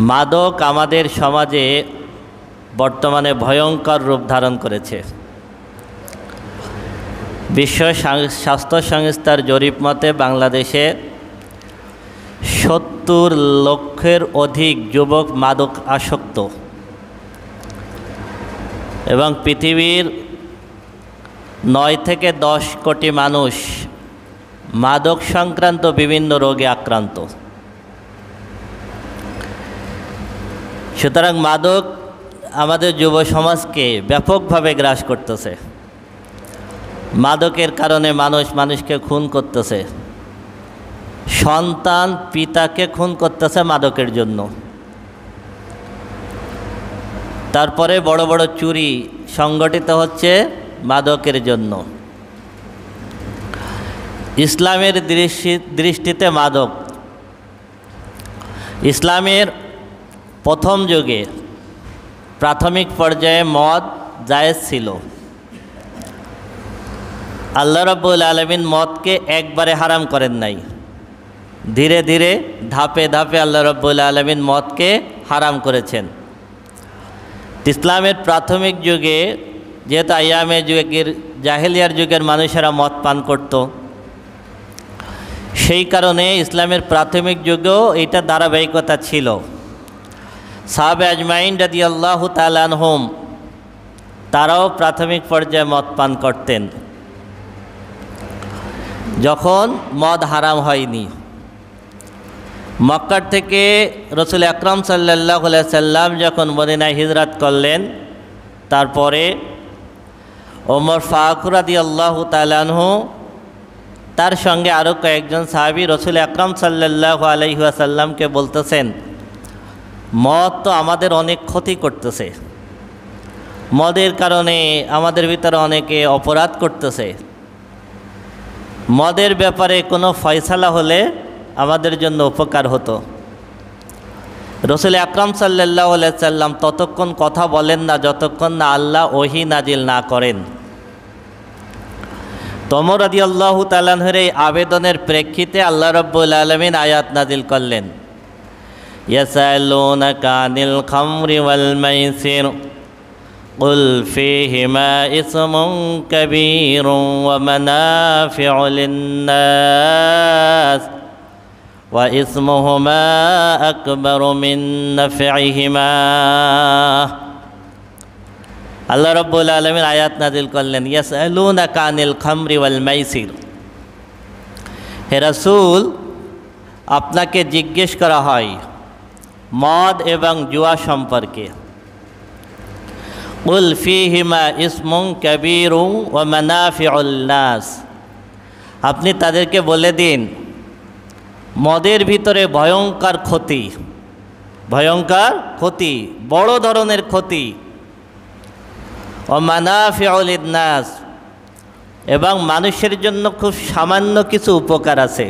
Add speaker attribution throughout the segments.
Speaker 1: মাদক আমাদের সমাজে বর্তমানে ভয়ঙ্কর রূপ ধারণ করেছে। বিশ্ব স্বাস্থ্য সংস্থার জরিপ মতে বাংলাদেশে ৭০ লক্ষের অধিক যুবক মাদক আসক্ত এবং পৃথিবীর ৯ থেকে ১০ কোটি মানুষ মাদক সংক্রান্ত বিভিন্ন রোগে আক্রান্ত। সুতরাং মাদক আমাদের যুব সমাজকে ব্যাপকভাবে গ্রাস করতেছে। মাদকের কারণে মানুষকে খুন করতেছে, সন্তান পিতাকে খুন করতেছে মাদকের জন্য। তারপরে বড় বড় চুরি সংগঠিত হচ্ছে মাদকের জন্য। ইসলামের দৃষ্টিতে মাদক, ইসলামের প্রথম যুগে প্রাথমিক পর্যায়ে মদ জায়েজ ছিল। আল্লাহ রাব্বুল আলামিন মদকে একবারে হারাম করেন নাই, ধীরে ধীরে ধাপে ধাপে আল্লাহ রাব্বুল আলামিন মদকে হারাম করেছেন। ইসলামের প্রাথমিক যুগে যেহেতু আইয়ামে যুগের জাহেলিয়ার যুগের মানুষেরা মদ পান করত, সেই কারণে ইসলামের প্রাথমিক যুগেও এটা ধারাবাহিকতা ছিল। সাহাবে আজমাইন রাদিয়াল্লাহু তাআলা আনহুম তারাও প্রাথমিক পর্যায়ে মদ পান করতেন যখন মদ হারাম হয়নি। মক্কার থেকে রাসূল আকরাম সাল্লাল্লাহু আলাইহি সাল্লাম যখন মদিনায় হিজরত করলেন, তারপরে ওমর ফারুক রাদিয়াল্লাহু তাআলা আনহু তার সঙ্গে আরও কয়েকজন সাহাবী রাসূল আকরাম সাল্লাল্লাহু আলাইহি ওয়াসাল্লামকে বলতেছেন, মদ তো আমাদের অনেক ক্ষতি করতেছে, মদের কারণে আমাদের ভিতরে অনেকে অপরাধ করতেছে, মদের ব্যাপারে কোনো ফয়সালা হলে আমাদের জন্য উপকার হতো। রাসূল আকরাম সাল্লাল্লাহু আলাইহি সাল্লাম ততক্ষণ কথা বলেন না যতক্ষণ না আল্লাহ ওহী নাজিল না করেন। ওমর রাদিয়াল্লাহু তাআলা আনহুর এই আবেদনের প্রেক্ষিতে আল্লাহ রাব্বুল আলামিন আয়াত নাজিল করলেন, ইয়াসালুনাকা আনিল খামরি ওয়াল মাইসির কুল ফীহিমা ইসমুন কাবীরুন ওয়া মানাফিউ লিন-নাস ওয়া ইসমুহুমা আকবারু মিন নাফইহিমা। আল্লাহ রাব্বুল আলামিন আয়াত নাজিল করলেন, ইয়াসআলুনাকা আনিল খামরি ওয়াল মাইসির, হে রাসূল আপনাকে জিজ্ঞেস করা হয় মদ এবং জুয়া সম্পর্কে। কুল ফীহিমা ইসমুন কাবীরুন ওয়া মানাফিউল নাস, আপনি তাদেরকে বলে দিন মদের ভিতরে ভয়ঙ্কর ক্ষতি, বড় ধরনের ক্ষতি, ও মানাফিউল নাস, এবং মানুষের জন্য খুব সামান্য কিছু উপকার আছে।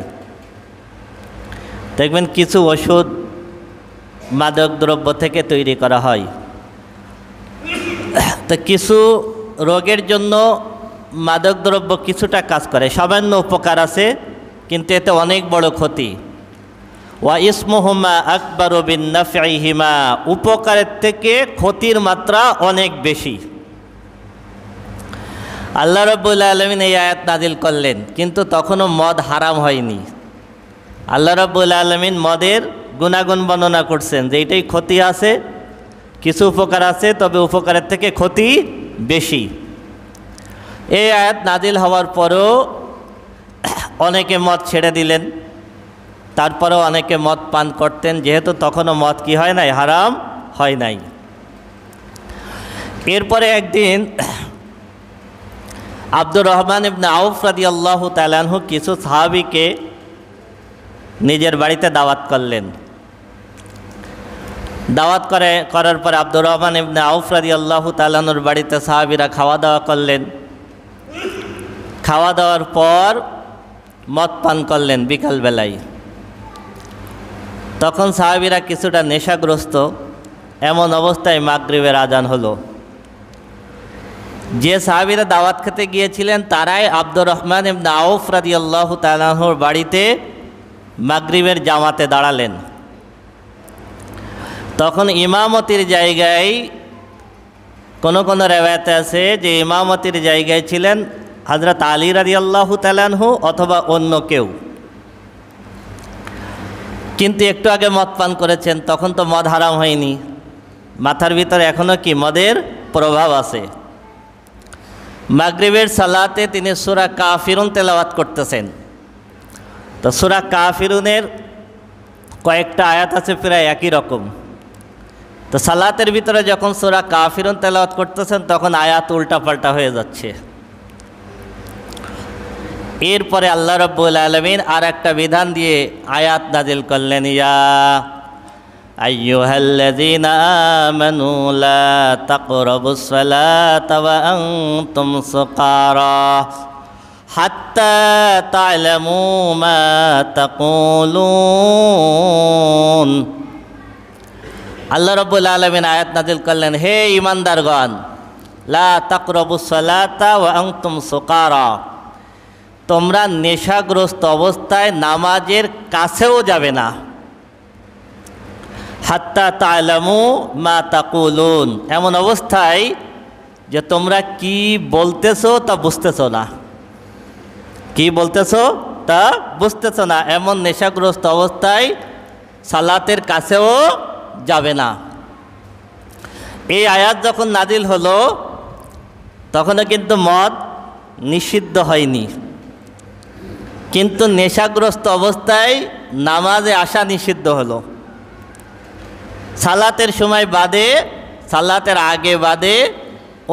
Speaker 1: দেখবেন কিছু ওষুধ মাদক দ্রব্য থেকে তৈরি করা হয়, তো কিছু রোগের জন্য মাদক দ্রব্য কিছুটা কাজ করে, সামান্য উপকার আছে কিন্তু এতে অনেক বড় ক্ষতি। ওয়া ইসমুহুমা আকবারু বিন নাফইহিমা, উপকারের থেকে ক্ষতির মাত্রা অনেক বেশি। আল্লাহ রাব্বুল আলামিন এই আয়াত নাজিল করলেন, কিন্তু তখনও মদ হারাম হয়নি। আল্লাহ রাব্বুল আলামিন মদের গুণাগুণ বর্ণনা করছেন যে এটাই ক্ষতি আছে, কিছু উপকার আছে, তবে উপকারের থেকে ক্ষতি বেশি। এই আয়াত নাজিল হওয়ার পরেও অনেকে মদ ছেড়ে দিলেন, তারপরেও অনেকে মদ পান করতেন, যেহেতু তখনও মদ কি হয় নাই, হারাম হয় নাই। এরপরে একদিন আব্দুর রহমান ইবনে আউফ রাদিয়াল্লাহু তাআলা আনহু কিছু সাহাবীকে নিজের বাড়িতে দাওয়াত করলেন। দাওয়াত করার পরে আব্দুর রহমান ইবনে আউফ রাদিয়াল্লাহু তাআলা আনহুর বাড়িতে সাহাবীরা খাওয়া দাওয়া করলেন। খাওয়া দাওয়ার পর মদ পান করলেন বিকালবেলায়। তখন সাহাবীরা কিছুটা নেশাগ্রস্ত, এমন অবস্থায় মাগরিবের আজান হলো। যে সাহাবীরা দাওয়াত খেতে গিয়েছিলেন তারাই আব্দুর রহমান ইবনে আউফ রাদিয়াল্লাহু তাআলা আনহুর বাড়িতে মাগরিবের জামাতে দাঁড়ালেন। তখন ইমামতির জায়গায় কোনো কোনো রেওয়ায়েতে আছে যে ইমামতির জায়গায় ছিলেন হযরত আলী রাদিয়াল্লাহু তাআলা আনহু অথবা অন্য কেউ। কিন্তু একটু আগে মদ পান করেছেন, তখন তো মদ হারাম হয়নি, মাথার ভিতরে এখনও কি মদের প্রভাব আছে। মাগরিবের সালাতে তিনি সূরা কাফিরুন তেলাওয়াত করতেছেন। তো সূরা কাফিরুনের কয়েকটা আয়াত আছে প্রায় একই রকম। তো সালাতের ভিতরে যখন সূরা কাফিরুন তেলাওয়াত করতেছেন তখন আয়াত উল্টাপাল্টা হয়ে যাচ্ছে। এরপরে আল্লাহ রাব্বুল আলামিন আর একটা বিধান দিয়ে আয়াত নাজিল করলেন, ইয়া আইয়ুহাল্লাযীনা আমানু লা তাকরাবুস সালাতা ওয়া আনতুম সুকারা হাত্তা তা'লামু মা তাকুলুন। আল্লাহ রাব্বুল আলামিন আয়াত নাজিল করলেন, হে ঈমানদারগণ, লা তাকরাবুস সালাতা ওয়া আনতুম সুকারা, তোমরা নেশাগ্রস্ত অবস্থায় নামাজের কাছেও যাবে না। হাত্তা তা'লামু মা তাকুলুন, এমন অবস্থায় যে তোমরা কি বলতেছো তা বুঝতেছো না, কি বলতেছো তা বুঝতেছো না, এমন নেশাগ্রস্ত অবস্থায় সালাতের কাছেও যাবে না। এই আয়াত যখন নাজিল হলো তখনও কিন্তু মদ নিষিদ্ধ হয়নি, কিন্তু নেশাগ্রস্ত অবস্থায় নামাজে আসা নিষিদ্ধ হলো। সালাতের সময় বাদে, সালাতের আগে বাদে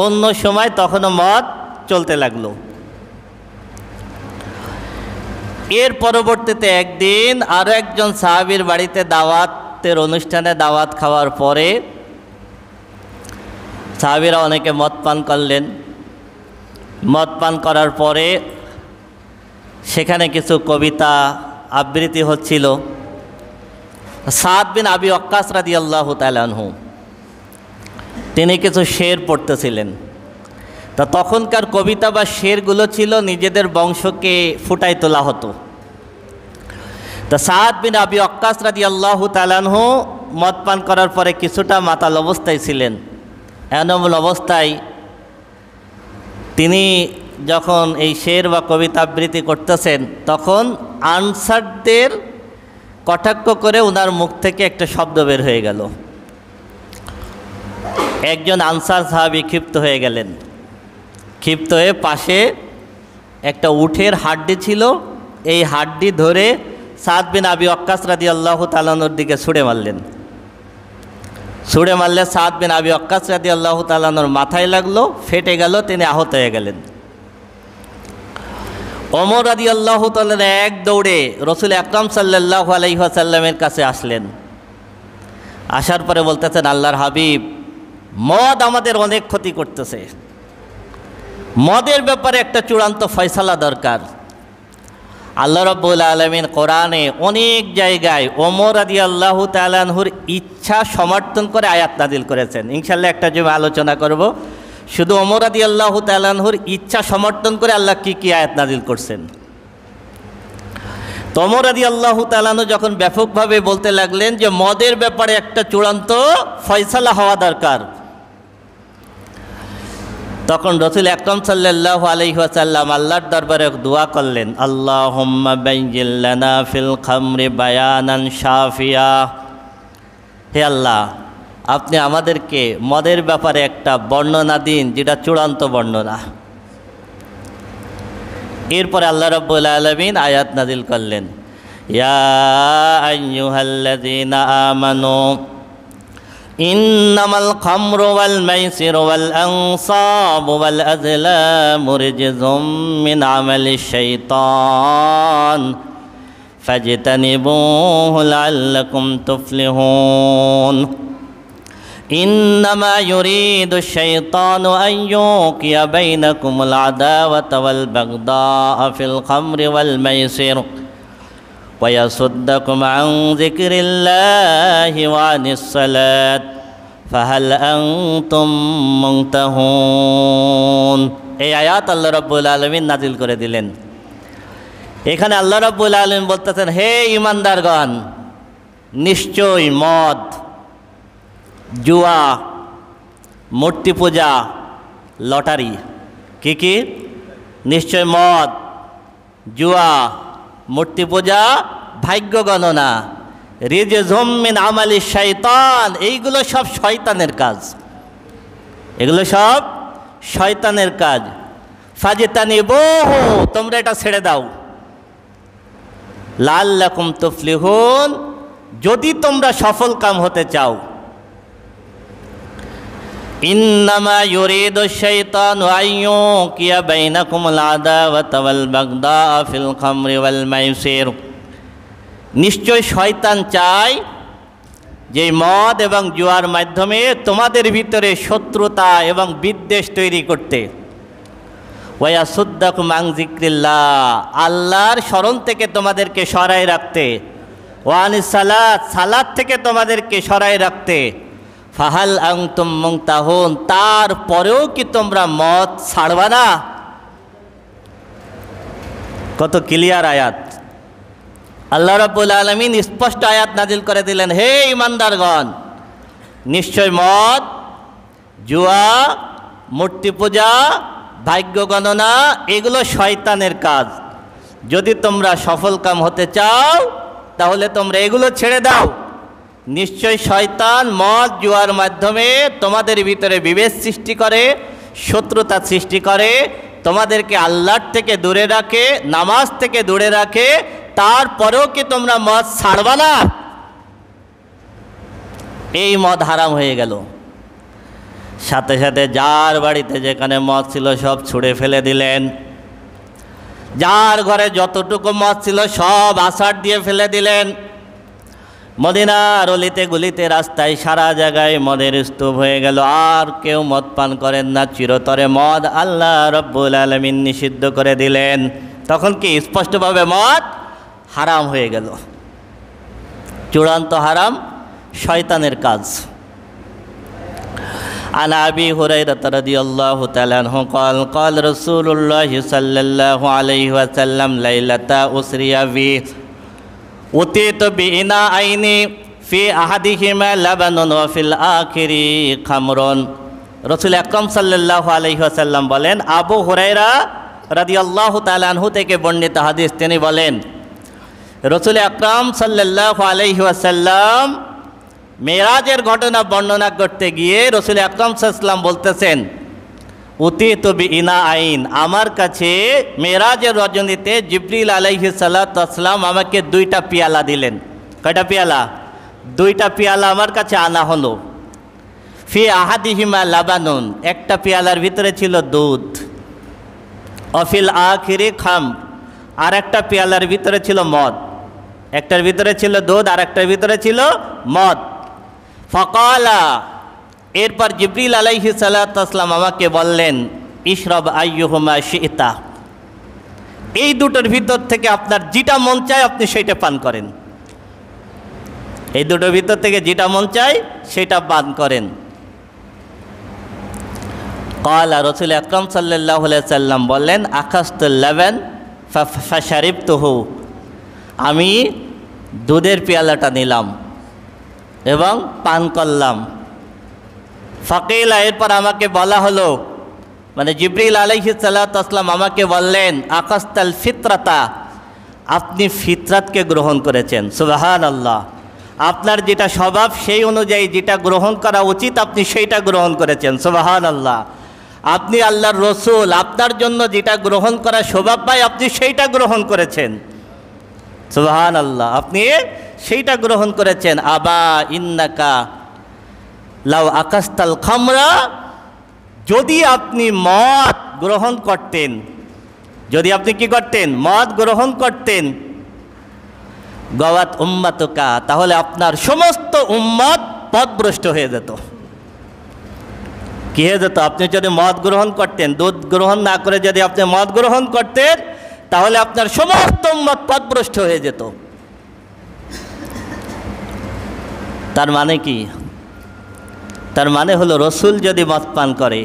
Speaker 1: অন্য সময় তখনও মদ চলতে লাগলো। এর পরবর্তীতে একদিন আরও একজন সাহাবীর বাড়িতে দাওয়াতের অনুষ্ঠানে দাওয়াত খাওয়ার পরে সাহাবীরা অনেকে মদ পান করলেন। মদ পান করার পরে সেখানে কিছু কবিতা আবৃত্তি হচ্ছিল। সাদ বিন আবি ওয়াক্কাস রাদিয়াল্লাহু তাআলা আনহু তিনি কিছু শের পড়তেছিলেন। তা তখনকার কবিতা বা শেরগুলো ছিল নিজেদের বংশকে ফুটাই তোলা হতো। তা সাদ বিন আবি ওয়াক্কাস রাদিয়াল্লাহু তাআলা আনহু মদ পান করার পরে কিছুটা মাতাল অবস্থায় ছিলেন। এমন অবস্থায় তিনি যখন এই শের বা কবিতা আবৃত্তি করতেছেন তখন আনসারদের কটাক্ষ করে ওনার মুখ থেকে একটা শব্দ বের হয়ে গেল। একজন আনসার সাহাবী ক্ষিপ্ত হয়ে গেলেন। ক্ষিপ্ত হয়ে পাশে একটা উটের হাড্ডি ছিল, এই হাড্ডি ধরে সাদ বিন আবি ওয়াক্কাস রাদিয়াল্লাহু তাআলা আনহুর দিকে ছুঁড়ে মারলেন। ছুঁড়ে মারলে সাদ বিন আবি ওয়াক্কাস রাদিয়াল্লাহু তাআলা আনহুর মাথায় লাগলো, ফেটে গেল, তিনি আহত হয়ে গেলেন। ওমর রাদিয়াল্লাহু তাআলা এক দৌড়ে রাসূল আকরাম সাল্লাল্লাহু আলাইহি ওয়াসাল্লামের কাছে আসলেন। আসার পরে বলতেছেন, আল্লাহর হাবিব, মদ আমাদের অনেক ক্ষতি করতেছে, মদের ব্যাপারে একটা চূড়ান্ত ফয়সালা দরকার। আল্লাহ রাব্বুল আলামিন কোরআনে অনেক জায়গায় ওমর রাদিয়াল্লাহু তাআলা আনহুর ইচ্ছা সমর্থন করে আয়াত নাজিল করেছেন। ইনশাআল্লাহ একটা জমে আলোচনা করব শুধু ওমর রাদিয়াল্লাহু তাআলা আনহুর ইচ্ছা সমর্থন করে আল্লাহ কি কি আয়াত নাজিল করছেন। তো ওমর রাদিয়াল্লাহু তাআলা আনহু যখন ব্যাপকভাবে বলতে লাগলেন যে মদের ব্যাপারে একটা চূড়ান্ত ফয়সালা হওয়া দরকার, তখন রাসূল আকরাম সাল্লাল্লাহু আলাইহি ওয়াসাল্লাম আল্লাহর দরবারে দোয়া করলেন, আল্লাহুম্মা বাইয়্যিন লানা ফিল খামরি বায়ানান শাফিয়া। হে আল্লাহ, আপনি আমাদেরকে মদের ব্যাপারে একটা বর্ণনা দিন যেটা চূড়ান্ত বর্ণনা। এরপরে আল্লাহ রাব্বুল আলামিন আয়াত নাজিল করলেন, ইয়া আইয়ুহাল্লাযীনা আমানু ইন্নামাল খামরু ওয়াল মাইসিরু ওয়াল আনসাবু ওয়াল আযলামু রিজসুম মিন আমালিশ শাইতান ফাজতানিবুহু লাআল্লাকুম তুফলিহুন। ইন্নামা ইউরিদু শাইতানু আন ইউকিয়া বাইনাকুমুল আদাওয়াতা ওয়াল বাগদাআ ফিল খামরি ওয়াল মাইসির ওয়া ইয়াসুদ্দাকুম আন যিকরিল্লাহি ওয়া আনিস সালাত ফাহাল আনতুম মুনতাহুন। এই আয়াত আল্লাহ রাব্বুল আলামিন নাজিল করে দিলেন। এখানে আল্লাহ রাব্বুল আলামিন বলতেছেন, হে ঈমানদারগণ, নিশ্চয়ই মদ জুয়া, মূর্তি পূজা, লটারি। কি কি? নিশ্চয় মদ, জুয়া, মূর্তি পূজা, ভাগ্য গণনা, রিজজুম মিন আমালি শাইতান, এইগুলো সব শয়তানের কাজ, এগুলো সব শয়তানের কাজ। ফাজতানিবুহু, তোমরা এটা ছেড়ে দাও। লাআল্লাকুম তুফলিহুন, যদি তোমরা সফল কাম হতে চাও। ইন্নামা ইউরিদু শাইতানু আইয়ুকিয়া বাইনাকুমুল আদাওয়াতা ওয়াল বাগদা ফিল খামরি ওয়াল মাইসির, নিশ্চয় শয়তান চায় যে মদ এবং জুয়ার মাধ্যমে তোমাদের ভিতরে শত্রুতা এবং বিদ্বেষ তৈরি করতে। ওয়ায়াসুদ্দাকুম আন যিকরিল্লাহ, আল্লাহর স্মরণ থেকে তোমাদেরকে সরাই রাখতে। ওয়ানিস সালাত, সালাত থেকে তোমাদেরকে সরাই রাখতে। ফাহাল আনতুম মুনতাহুন, তারপরেও কি তোমরা মদ ছাড়বা না? কত ক্লিয়ার আয়াত! আল্লাহ রাব্বুল আলামিন স্পষ্ট আয়াত নাজিল করে দিলেন, হে ঈমানদারগণ, নিশ্চয় মদ, জুয়া, মূর্তি পূজা, ভাগ্য গণনা, এগুলো শয়তানের কাজ। যদি তোমরা সফল কাম হতে চাও তাহলে তোমরা এগুলো ছেড়ে দাও। নিশ্চয় শয়তান মদ জুয়ার মাধ্যমে তোমাদের ভিতরে বিভেদ সৃষ্টি করে, শত্রুতা সৃষ্টি করে, তোমাদেরকে আল্লাহর থেকে দূরে রাখে, নামাজ থেকে দূরে রাখে। তারপরেও কি তোমরা মদ ছাড়বা না? এই মদ হারাম হয়ে গেল। সাথে সাথে যার বাড়িতে যেখানে মদ ছিল সব ছুঁড়ে ফেলে দিলেন, যার ঘরে যতটুকু মদ ছিল সব আছাড় দিয়ে ফেলে দিলেন। মদিনার অলিতে গলিতে রাস্তায় সারা জায়গায় মদের স্তূপ হয়ে গেল। আর কেউ মদ পান করেন না, চিরতরে মদ আল্লাহ রব্বুল আলামিন নিষিদ্ধ করে দিলেন। তখন কি স্পষ্টভাবে মদ হারাম হয়ে গেল, চূড়ান্ত হারাম, শয়তানের কাজ। عن أبي هريرة رضي الله تعالى عنه قال قال رسول الله صلى الله عليه وسلم ليلة أسري بي أتيت بإناءين في أحدهما لبن وفي الآخر خمر। রসুল আকরাম সাল্লাল্লাহু আলাইহি ওয়াসাল্লাম বলেন, আবু হুরায়রা রাদিয়াল্লাহু তাআলা আনহু থেকে বর্ণিত হাদিস, তিনি বলেন রসুল আকরাম সাল্লাল্লাহু আলাইহি ওয়াসাল্লাম মেরাজের ঘটনা বর্ণনা করতে গিয়ে রসুল আকরাম সাল্লাল্লাহু আলাইহি ওয়াসাল্লাম বলতেছেন, উতিতু বিইনা আইন, আমার কাছে মেরাজের রজনীতে জিবরিল আলাইহিস সালাতু ওয়াস সালাম আমাকে 2টা পেয়ালা দিলেন। কয়টা পেয়ালা? 2টা পেয়ালা আমার কাছে আনা হলো। ফি আহাদিহিমা লাবানুন, একটা পেয়ালার ভিতরে ছিল দুধ। অফিল আখিরি খাম, আর একটা পেয়ালার ভিতরে ছিল মদ। একটার ভিতরে ছিল দুধ আর একটার ভিতরে ছিল মদ। ফাকালা, এরপর জিবরিল আলাইহিস সালাতু ওয়াস সালাম আমাকে বললেন, ইশরাব আইয়ুহুমা শি'তা, এই দুটোর ভিতর থেকে আপনার যেটা মন চায় আপনি সেটা পান করেন। এই দুটোর ভিতর থেকে যেটা মন চায় সেটা পান করেন। ক্বালা, রাসূল আকরাম সাল্লাল্লাহু আলাইহি ওয়াসাল্লাম বললেন, আখাযতুল লাবান ফাশারিবতুহু, আমি দুধের পেয়ালাটা নিলাম এবং পান করলাম। ফাকিলা, এরপর আমাকে বলা হলো, মানে জিবরিল আলাইহিস সালাতু ওয়াস সালাম আমাকে বললেন, আকাস্তাল ফিতরাতা, আপনি ফিতরাতকে গ্রহণ করেছেন। সুবহানাল্লাহ, আপনার যেটা স্বভাব সেই অনুযায়ী যেটা গ্রহণ করা উচিত আপনি সেইটা গ্রহণ করেছেন। সুবহানাল্লাহ, আপনি আল্লাহর রসুল, আপনার জন্য যেটা গ্রহণ করা স্বভাব পায় আপনি সেইটা গ্রহণ করেছেন। সুবহানাল্লাহ, আপনি সেইটা গ্রহণ করেছেন। আবা ইন্নাকা লাউ আকাস্তাল খামরা, যদি আপনি মদ গ্রহণ করতেন, যদি আপনি কি করতেন? মদ গ্রহণ করতেন। গাওয়াত উম্মাতুকা, তাহলে আপনার সমস্ত উম্মত পথভ্রষ্ট হয়ে যেত। কি হয়ে যেত? আপনি যদি মদ গ্রহণ করতেন, দুধ গ্রহণ না করে যদি আপনি মদ গ্রহণ করতেন তাহলে আপনার সমস্ত উম্মত পথভ্রষ্ট হয়ে যেত। তার মানে কি? তার মানে হলো রসুল যদি মদ পান করে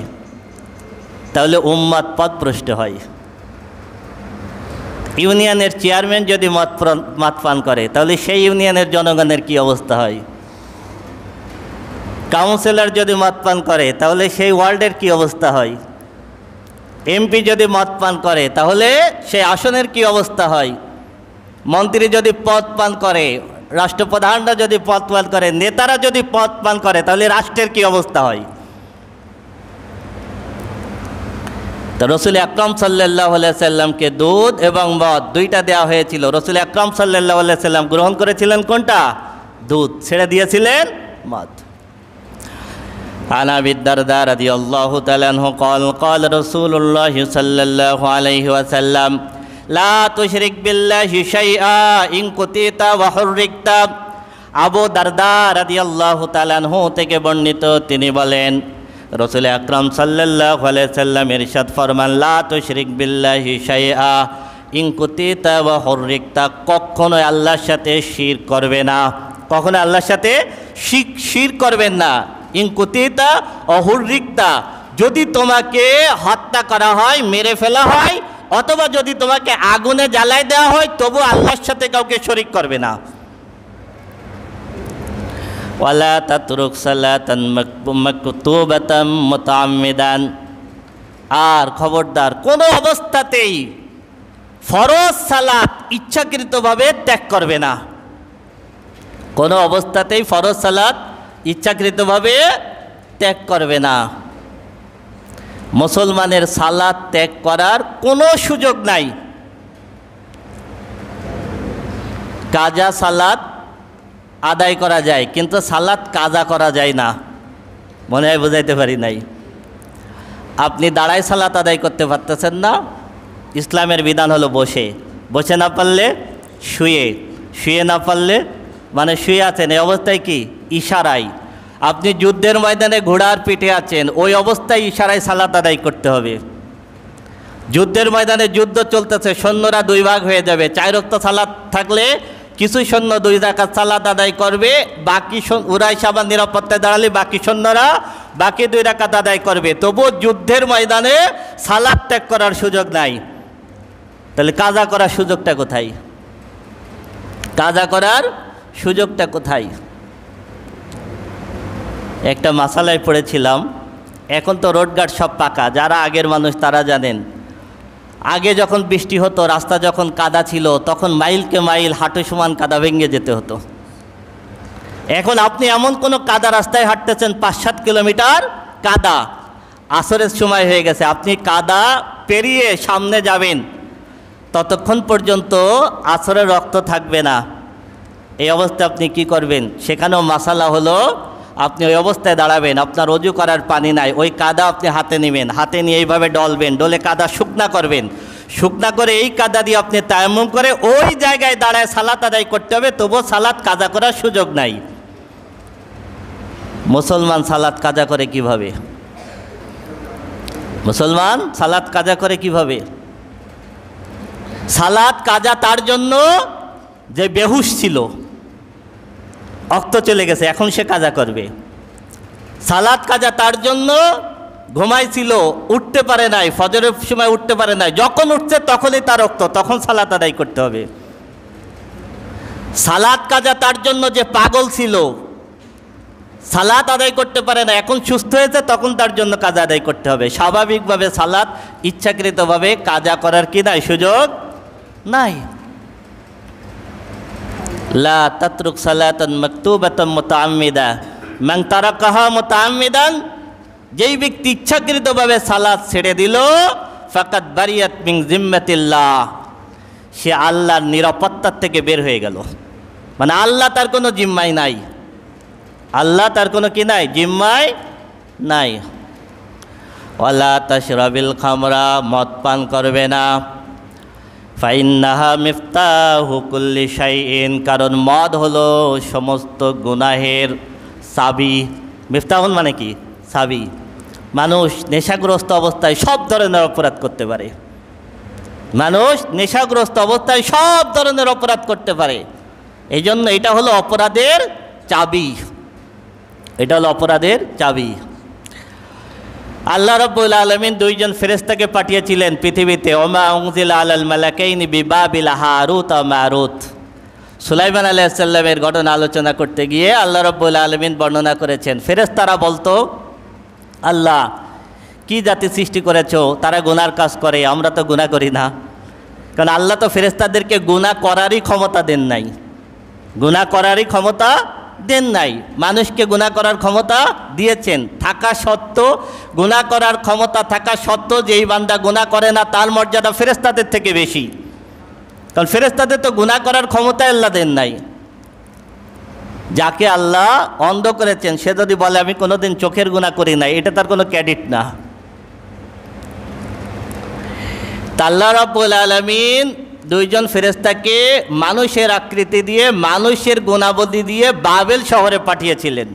Speaker 1: তাহলে উম্মত পথভ্রষ্ট হয়। ইউনিয়নের চেয়ারম্যান যদি মদ পান করে তাহলে সেই ইউনিয়নের জনগণের কি অবস্থা হয়? কাউন্সিলর যদি মদ পান করে তাহলে সেই ওয়ার্ডের কি অবস্থা হয়? এমপি যদি মদ পান করে তাহলে সেই আসনের কি অবস্থা হয়? মন্ত্রী যদি পদ পান করে, রাষ্ট্রপ্রধানরা যদি পদ পান করে, নেতারা যদি পদ পান করে তাহলে রাষ্ট্রের কি অবস্থা হয়? তো রসুল আকরাম সাল্লাল্লাহু আলাইহি সাল্লামকে দুধ এবং মদ দুইটা দেওয়া হয়েছিল। রসুল আকরাম সাল্লাল্লাহু আলাইহি সাল্লাম গ্রহণ করেছিলেন কোনটা? দুধ, ছেড়ে দিয়েছিলেন মদ। عن أبي الدرداء رضي الله تعالى عنه قال قال رسول الله صلى الله عليه وسلم لا تشرك بالله شيئا إن كنت وحركت। আবু দারদা রাদিয়াল্লাহু তাআলা আনহু থেকে বর্ণিত, তিনি বলেন রসুল আকরাম সাল্লাল্লাহু আলাইহি সাল্লাম ইরশাদ ফরমান, লা তুশরিক বিল্লাহি শাইআ ইন কুনতা ওয়া হুররিকতা, কখনোই আল্লাহর সাথে শিরক করবে না, কখনো আল্লাহর সাথে শিরক করবেন না। ইন কুনতা ওয়া হুররিকতা, যদি তোমাকে হত্যা করা হয়, মেরে ফেলা হয়, অথবা যদি তোমাকে আগুনে জ্বালায় দেওয়া হয়, তবু আল্লাহর সাথে কাউকে শরীক করবে না। ওয়ালা তাতরুক সালাতান মাকতুবাতাম মুতাআম্মিদান, আর খবরদার কোনো অবস্থাতেই ফরজ সালাত ইচ্ছাকৃতভাবে ত্যাগ করবে না। কোনো অবস্থাতেই ফরজ সালাত ইচ্ছাকৃতভাবে ত্যাগ করবে না। মুসলমানের সালাত ত্যাগ করার কোনো সুযোগ নাই। কাজা সালাত আদায় করা যায়, কিন্তু সালাত কাজা করা যায় না। মনে হয় বুঝাইতে পারি নাই। আপনি দাঁড়ায় সালাত আদায় করতে পারতেছেন না, ইসলামের বিধান হলো বসে, বসে না পারলে শুয়ে, শুয়ে না পারলে মানে শুয়ে আছেন, এই অবস্থায় কি ইশারায়। আপনি যুদ্ধের ময়দানে ঘোড়ার পিঠে আছেন, ওই অবস্থায় ইশারায় সালাত আদায় করতে হবে। যুদ্ধের ময়দানে যুদ্ধ চলতেছে, সৈন্যরা দুই ভাগ হয়ে যাবে, 4 ওয়াক্ত সালাত থাকলে কিছু সৈন্য 2 রাকাত সালাত আদায় করবে, বাকি উরাই সাবান নিরাপত্তায় দাঁড়ালে বাকি সৈন্যরা বাকি 2 রাকাত আদায় করবে। তবু যুদ্ধের ময়দানে সালাত ত্যাগ করার সুযোগ নাই। তাহলে কাজা করার সুযোগটা কোথায়? কাজা করার সুযোগটা কোথায়? একটা মাসালায় পড়েছিলাম, এখন তো রোডঘাট সব পাকা, যারা আগের মানুষ তারা জানেন। আগে যখন বৃষ্টি হতো, রাস্তা যখন কাদা ছিল, তখন মাইলকে মাইল হাঁটু সমান কাদা ভেঙে যেতে হতো। এখন আপনি এমন কোনো কাদা রাস্তায় হাঁটতেছেন 5-7 কিলোমিটার কাদা, আসরের সময় হয়ে গেছে, আপনি কাদা পেরিয়ে সামনে যাবেন, ততক্ষণ পর্যন্ত আসরের রক্ত থাকবে না। এই অবস্থায় আপনি কি করবেন? সেখানেও মাসালা হলো, আপনি ওই অবস্থায় দাঁড়াবেন, আপনার অজু করার পানি নাই, ওই কাদা আপনি হাতে নেবেন, হাতে নিয়ে এইভাবে ডলবেন, ডলে কাদা শুকনা করবেন, শুকনা করে এই কাদা দিয়ে আপনি তায়াম্মুম করে ওই জায়গায় দাঁড়ায় সালাত আদায় করতে হবে। তবুও সালাত কাজা করার সুযোগ নাই। মুসলমান সালাত কাজা করে কিভাবে? মুসলমান সালাত কাজা করে কিভাবে? সালাত কাজা তার জন্য যে বেহুশ ছিল, রক্ত চলে গেছে, এখন সে কাজা করবে। সালাত কাজা তার জন্য ঘুমাইছিল, উঠতে পারে নাই, ফজরের সময় উঠতে পারে নাই, যখন উঠছে তখনই তার রক্ত, তখন সালাত আদায় করতে হবে। সালাত কাজা তার জন্য যে পাগল ছিল, সালাত আদায় করতে পারে না, এখন সুস্থ হয়েছে, তখন তার জন্য কাজা আদায় করতে হবে। স্বাভাবিকভাবে সালাত ইচ্ছাকৃতভাবে কাজা করার কি নাই? সুযোগ নাই। লা তাতরুক সালাতান মাকতুবাতান মুতাআম্মিদা মান তারাকাহা মুতাআম্মিদান, যেই ব্যক্তি ইচ্ছাকৃতভাবে সালাত ছেড়ে দিল, ফাকাদ বারিয়াত মিন জিম্মাতিল্লাহ, সে আল্লাহর নিরাপত্তার থেকে বের হয়ে গেল। মানে আল্লাহ তার কোনো জিম্মাই নাই, আল্লাহ তার কোনো কি নাই? জিম্মাই নাই। ওয়ালা তাশরাবিল খামরা, মদ পান করবে না। ফাইন্নাহা মিফতাহু কুল্লি শাইইন, কারণ মদ হলো সমস্ত গুনাহের চাবি। মিফতাহুন মানে কি? চাবি। মানুষ নেশাগ্রস্ত অবস্থায় সব ধরনের অপরাধ করতে পারে। মানুষ নেশাগ্রস্ত অবস্থায় সব ধরনের অপরাধ করতে পারে। এই জন্য এটা হলো অপরাধের চাবি, এটা হলো অপরাধের চাবি। আল্লাহ রাব্বুল আলামিন 2জন ফেরেশতাকে পাঠিয়েছিলেন পৃথিবীতে, ওমা উনজিলা আলাল মালাকাইনি বিবাবিল হারুত ওয়া মারুত। সুলাইমান আলাইহিস সালামের ঘটনা আলোচনা করতে গিয়ে আল্লাহ রাব্বুল আলামিন বর্ণনা করেছেন, ফেরেশতারা বলতো, আল্লাহ কি জাতি সৃষ্টি করেছো, তারা গুনার কাজ করে, আমরা তো গুনাহ করি না। কারণ আল্লাহ তো ফেরেশতাদেরকে গুনাহ করারই ক্ষমতা দেন নাই, গুনাহ করারই ক্ষমতা দেন নাই। মানুষকে গুনাহ করার ক্ষমতা দিয়েছেন, থাকা সত্ত্বেও, গুনাহ করার ক্ষমতা থাকা সত্ত্বেও যেই বান্দা গুনাহ করে না তার মর্যাদা ফেরেশতাদের থেকে বেশি। কারণ ফেরেশতাদের তো গুনাহ করার ক্ষমতা আল্লাহ দেন নাই। যাকে আল্লাহ অন্ধ করেছেন সে যদি বলে আমি কোনোদিন চোখের গুনাহ করি নাই, এটা তার কোনো ক্রেডিট না। আল্লাহ রাব্বুল আলামিন দুইজন ফেরেশতাকে মানুষের আকৃতি দিয়ে, মানুষের গুণাবলী দিয়ে বাবেল শহরে পাঠিয়েছিলেন,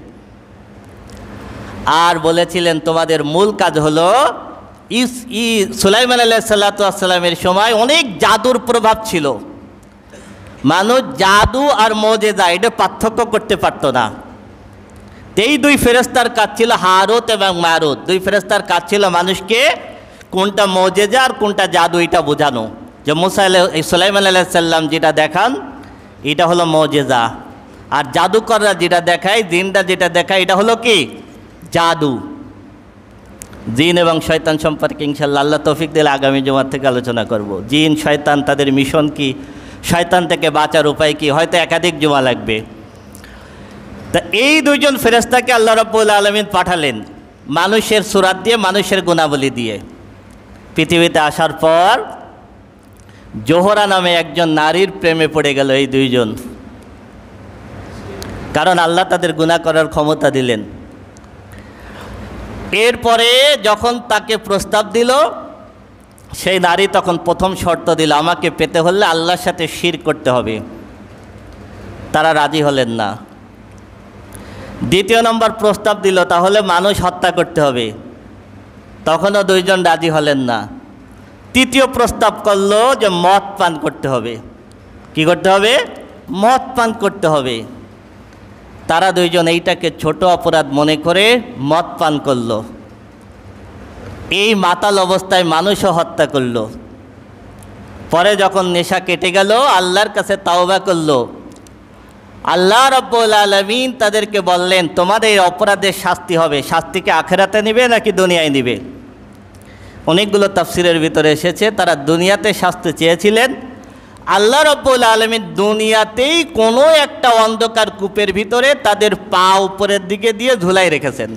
Speaker 1: আর বলেছিলেন তোমাদের মূল কাজ হলো সুলাইমান আলাইহিস সালামের সময় অনেক জাদুর প্রভাব ছিল। মানুষ জাদু আর মুজিজা এটা পার্থক্য করতে পারত না। এই দুই ফেরেশতার কাজ ছিল, হারুত এবং মারুত, দুই ফেরেশতার কাজ ছিল মানুষকে কোনটা মুজিজা আর কোনটা জাদু এটা বোঝানো। যে সুলাইমান আলাইহিস সালাম যেটা দেখান এটা হলো মুজিজা, আর জাদুকররা যেটা দেখায়, জিনরা যেটা দেখায় এটা হলো কি জাদু। জিন এবং শয়তান সম্পর্কে ইনশাআল্লাহ আল্লাহ তৌফিক দিলে আগামী জুমার থেকে আলোচনা করব। জিন শয়তান তাদের মিশন কি, শয়তান থেকে বাঁচার উপায় কি, হয়তো একাধিক জুমা লাগবে। তা এই দুইজন ফেরেশতাকে আল্লাহ রাব্বুল আলামিন পাঠালেন মানুষের সুরাত দিয়ে, মানুষের গুণাবলী দিয়ে। পৃথিবীতে আসার পর জোহরা নামে একজন নারীর প্রেমে পড়ে গেল এই দুইজন, কারণ আল্লাহ তাদের গুনাহ করার ক্ষমতা দিলেন। এরপরে যখন তাকে প্রস্তাব দিল, সেই নারী তখন প্রথম শর্ত দিল, আমাকে পেতে হলে আল্লাহর সাথে শিরক করতে হবে। তারা রাজি হলেন না। দ্বিতীয় নম্বর প্রস্তাব দিল, তাহলে মানুষ হত্যা করতে হবে, তখনও দুইজন রাজি হলেন না। তৃতীয় প্রস্তাব করলো যে মদ পান করতে হবে। কি করতে হবে? মদ পান করতে হবে। তারা দুইজন এইটাকে ছোট অপরাধ মনে করে মদ পান করলো। এই মাতাল অবস্থায় মানুষও হত্যা করলো। পরে যখন নেশা কেটে গেল আল্লাহর কাছে তাওবা করলো। আল্লাহ রাব্বুল আলামিন তাদেরকে বললেন, তোমাদের এই অপরাধের শাস্তি হবে। শাস্তিকে আখিরাতে নিবে নাকি দুনিয়ায় নিবে? অনেকগুলো তাফসিরের ভিতরে এসেছে তারা দুনিয়াতে শাস্তি চেয়েছিলেন। আল্লাহ রাব্বুল আলামিন দুনিয়াতেই কোনো একটা অন্ধকার কূপের ভিতরে তাদের পা উপরের দিকে দিয়ে ঝুলাই রেখেছেন।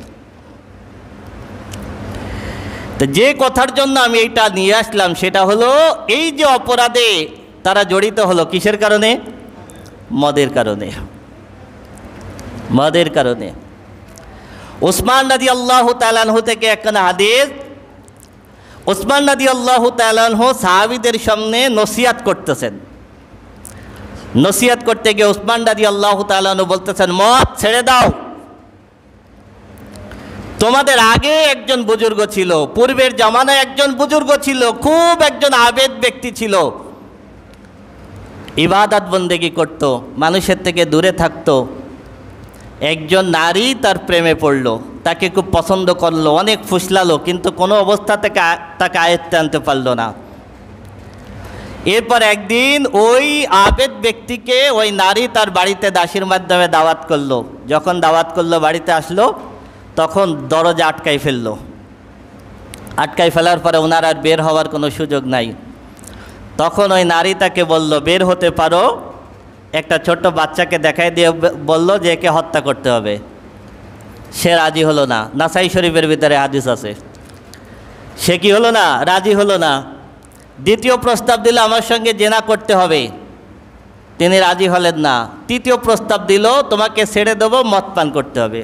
Speaker 1: তো যে কথার জন্য আমি এইটা নিয়ে আসলাম সেটা হলো, এই যে অপরাধে তারা জড়িত হলো কিসের কারণে? মদের কারণে। মদের কারণে। উসমান রাদিয়াল্লাহু তাআলা আনহু থেকে একখানা হাদিস, উসমান রাদিয়াল্লাহু তাআলা আনহু সাহাবীদের সামনে নসিহত করতেছেন। নসিহত করতে গিয়ে উসমান রাদিয়াল্লাহু তাআলা আনহু বলতেছেন, মদ ছেড়ে দাও। তোমাদের আগে একজন বুজুর্গ ছিল, পূর্বের জামানায় একজন বুজুর্গ ছিল, খুব একজন আবেদ ব্যক্তি ছিল, ইবাদত বন্দেগি করত, মানুষের থেকে দূরে থাকতো। একজন নারী তার প্রেমে পড়ল, তাকে খুব পছন্দ করলো, অনেক ফুসলালো, কিন্তু কোনো অবস্থা থেকে তাকে আয়ত্তে আনতে পারলো না। এরপর একদিন ওই আবেদ ব্যক্তিকে ওই নারী তার বাড়িতে দাসীর মাধ্যমে দাওয়াত করলো। যখন দাওয়াত করলো, বাড়িতে আসলো, তখন দরজা আটকাই ফেললো। আটকাই ফেলার পরে ওনার আর বের হওয়ার কোনো সুযোগ নাই। তখন ওই নারী তাকে বলল, বের হতে পারো। একটা ছোট্ট বাচ্চাকে দেখাই দিয়ে বলল যে একে হত্যা করতে হবে। সে রাজি হলো না। নাসাই শরীফের ভিতরে হাদিস আছে। সে কি হলো না? রাজি হলো না। দ্বিতীয় প্রস্তাব দিল, আমার সঙ্গে জেনা করতে হবে। তিনি রাজি হলেন না। তৃতীয় প্রস্তাব দিল, তোমাকে ছেড়ে দেবো, মদ পান করতে হবে।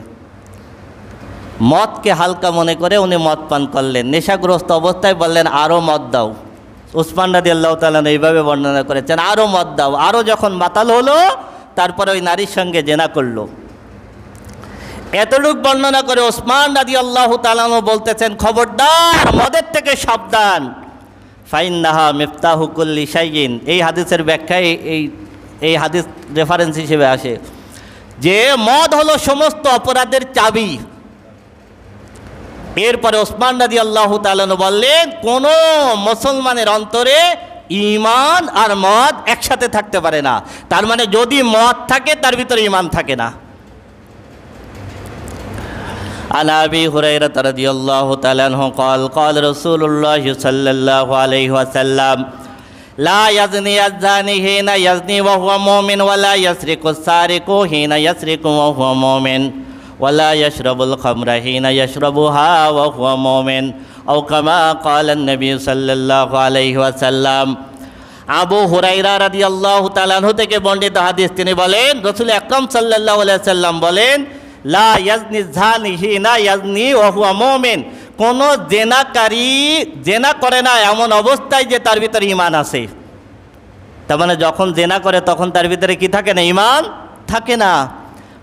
Speaker 1: মদকে হালকা মনে করে উনি মদ পান করলেন। নেশাগ্রস্ত অবস্থায় বললেন, আরও মদ দাও। উসমান রাদিয়াল্লাহু তাআলা এইভাবে বর্ণনা করেছেন, আরও মদ দাও। আরও যখন মাতাল হলো, তারপরে ওই নারীর সঙ্গে জেনা করলো। এতটুক বর্ণনা করে উসমান রাদিয়াল্লাহু তাআলা বলতেছেন, খবরদার, মদের থেকে সাবধান। ফাইন্নাহা মিফতাহু কুল্লি শাইইন। এই হাদিসের ব্যাখ্যায় এই হাদিস রেফারেন্স হিসেবে আসে যে মদ হলো সমস্ত অপরাধের চাবি। এরপরে ওসমান রাদিয়াল্লাহু তাআলা বললেন, কোনো মুসলমানের অন্তরে ঈমান আর মদ একসাথে থাকতে পারে না। তার মানে যদি মদ থাকে তার ভিতরে ঈমান থাকে না। عن أبي هريرة رضي الله تعالى عنه قال قال رسول الله صلى الله عليه وسلم لا يزني الزاني حين يزني وهو مؤمن ولا يسرق السارق حين يسرق وهو مؤمن ولا يشرب الخمر حين يشربها وهو مؤمن أو كما قال النبي صلى الله عليه وسلم। আবু হুরায়রা রাদিয়াল্লাহু তাআলা আনহু থেকে বর্ণিত হাদিস, তিনি বলেন রাসূল আকরাম সাল্লাল্লাহু আলাইহি ওয়াসাল্লাম বলেন লা ইয়াজনি জানি হিনা ইয়াজনি ওয়া হুয়া মুমিন, কোন জেনাকারী জেনা করে না এমন অবস্থায় যে তার ভিতরে ঈমান আছে। তার মানে যখন জেনা করে তখন তার ভিতরে কি থাকে না? ঈমান থাকে না।